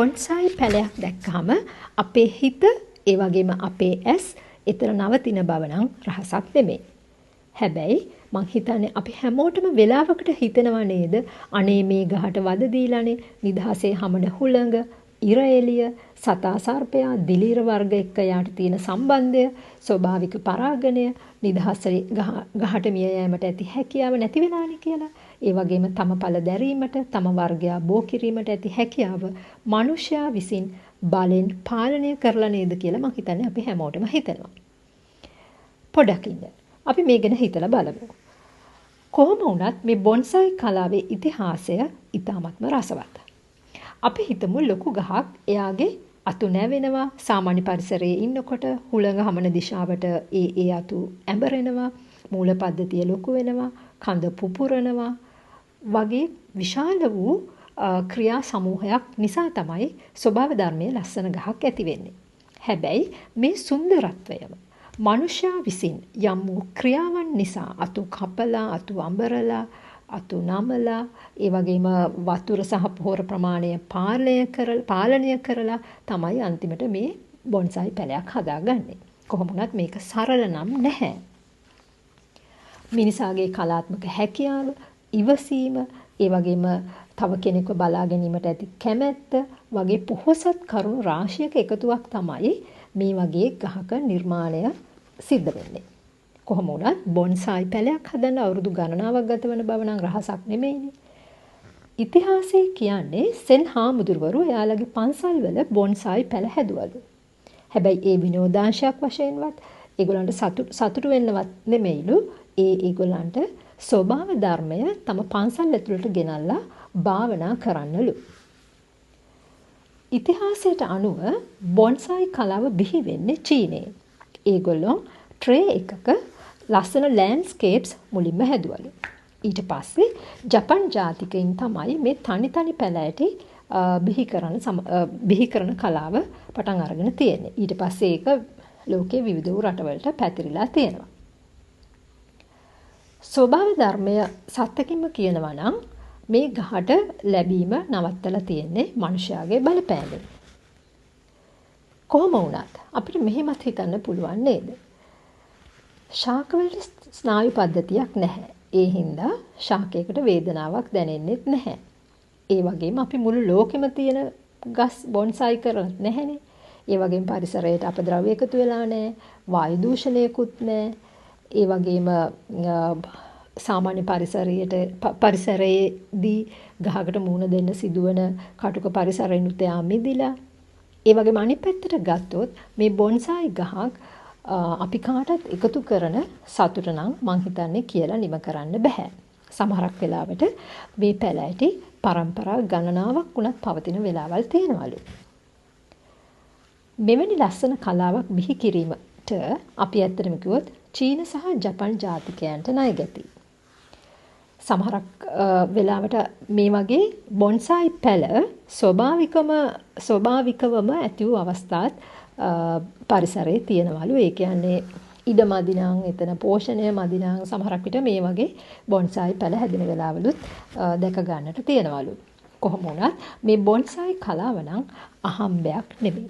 බොන්සායි පැලයක් දැක්කහම අපේ හිත ඒ වගේම අපේ ඇස් එතන නවතින බව නම් රහසක් නෙමෙයි. හැබැයි මං හිතන්නේ අපි හැමෝටම වෙලාවකට හිතනවා නේද අනේ මේ ගහට වද දීලානේ නිදහසේ හමන හුළඟ, ඉර එළිය, සතා සර්පයා, දිලීර වර්ග එක්ක යාට තියෙන සම්බන්ධය, ස්වභාවික පරාගණය, නිදහසේ ගහට මිය යෑමට ඇති හැකියාව නැති වෙනානේ කියලා. ඒ වගේම තම පළ දැරීමට, තම වර්ගයා බෝ කිරීමට ඇති හැකියාව මිනිසයා විසින් බලෙන් පාලනය කරලා නේද කියලා මම හිතන්නේ අපි හැමෝටම හිතනවා. පොඩක් ඉන්න. අපි මේ ගැන හිතලා බලමු. කොහොම වුණත් මේ බොන්සායි කලාවේ ඉතිහාසය ඉතාමත්ම රසවත්. අපි හිතමු ලොකු ගහක් එයාගේ අතු නැවෙනවා, සාමාන්‍ය පරිසරයේ ඉන්නකොට හුළඟ හමන දිශාවට ඒ අතු ඇඹරෙනවා, මූල පද්ධතිය ලොකු වෙනවා, කඳ පුපුරනවා වගේ විශාල වූ ක්‍රියා සමූහයක් නිසා තමයි ස්වභාව ධර්මයේ ලස්සන ගහක් ඇති වෙන්නේ. හැබැයි මේ සුන්දරත්වයම මනුෂ්‍යයා විසින් යම් වූ ක්‍රියාවන් නිසා අතු කපලා, අතු අඹරලා, අතු නමලා, ඒ වගේම වතුර සහ පොහොර ප්‍රමාණය පාලනය කරලා තමයි අන්තිමට මේ බොන්සායි පැලයක් හදාගන්නේ. කොහොම වුණත් මේක සරල නම් නැහැ. මිනිසාගේ කලාත්මක හැකියාව, ඉවසීම, ඒ වගේම තව කෙනෙක්ව බලා ගැනීමට ඇති කැමැත්ත වගේ පොහොසත් කරුණු රාශියක එකතුවක් තමයි මේ වගේ ගහක නිර්මාණය සිද්ධ වෙන්නේ. කොහොම වුණත් බොන්සායි පැලයක් හදන්න අවුරුදු ගණනාවක් ගත වෙන බව නම් රහසක් නෙමෙයිනේ. ඉතිහාසයේ කියන්නේ සෙන් හාමුදුරුවරු එයාලගේ පන්සල්වල බොන්සායි පැල හැදුවලු. හැබැයි ඒ විනෝදාංශයක් වශයෙන්වත් ඒගොල්ලන්ට සතුටු වෙන්නවත් නෙමෙයිලු. ඒගොල්ලන්ට ස්වභාව ධර්මය තම පන්සල් ඇතුළට ගෙනල්ලා භාවනා කරන්නලු. ඉතිහාසයට අනුව බොන්සායි කලාව බිහි වෙන්නේ චීනයේ. ඒගොල්ලෝ ට්‍රේ එකක ලස්සන ලෑන්ඩ්ස්කේප්ස් මුලින්ම හැදුවලු. ඊට පස්සේ ජපන් ජාතිකයින් තමයි මේ තනි පැල ඇටි බිහි කරන කලාව පටන් අරගෙන තියෙන්නේ. ඊට පස්සේ ඒක ලෝකයේ විවිධ වූ රටවලට පැතිරිලා තියෙනවා. ස්වභාව ධර්මය සත්‍යකින්ම කියනවා නම් මේ ගහට ලැබීම නවත්තලා තියෙන්නේ මිනිසයාගේ බලපෑමෙන්. කොහොම වුණත් අපිට මෙහෙමත් හිතන්න පුළුවන් නේද? ශාකවලට ස්නායු පද්ධතියක් නැහැ. ඒ හින්දා ශාකයකට වේදනාවක් දැනෙන්නේ නැහැ. ඒ වගේම අපි මුළු ලෝකෙම තියෙන ගස් බොන්සායි කරලා නැහැනේ. ඒ වගේම පරිසරයට අපද්‍රව්‍ය එකතු වෙලා නැහැ. වායු දූෂණයකුත් නැහැ. ඒ වගේම සාමාන්‍ය පරිසරයේදී ගහකට මුහුණ දෙන්න සිදුවන කටුක පරිසරයෙන්ුත් යා මිදිලා. ඒ වගේම අනිත් පැත්තට ගත්තොත් මේ බොන්සායි ගහක් අපි කාටත් එකතු කරන සතුට නම් මං හිතන්නේ කියලා නිම කරන්න බෑ. සමහරක් වෙලාවට මේ පැල ඇටි පරම්පරා ගණනාවක් වුණත් පවතින වෙලාවල් තියෙනවලු. මෙවැනි ලස්සන කලාවක් බිහි කිරීමට අපි ඇත්තටම කිව්වොත් චීන සහ ජපන් ජාතිකයන්ට ණය ගැති. සමහරක් වෙලාවට මේ වගේ බොන්සායි පැල ස්වභාවිකවම ඇති වූ අවස්ථාත් පරිසරයේ තියෙනවලු. ඒ කියන්නේ ඉඩ මදිනම් එතන පෝෂණය මදිනම් සමහරක් විට මේ වගේ බොන්සායි පැල හැදෙන වෙලාවලුත් දැක ගන්නට තියෙනවලු. කොහොම වුණත් මේ බොන්සායි කලාව නම් අහම්බයක් නෙමෙයි.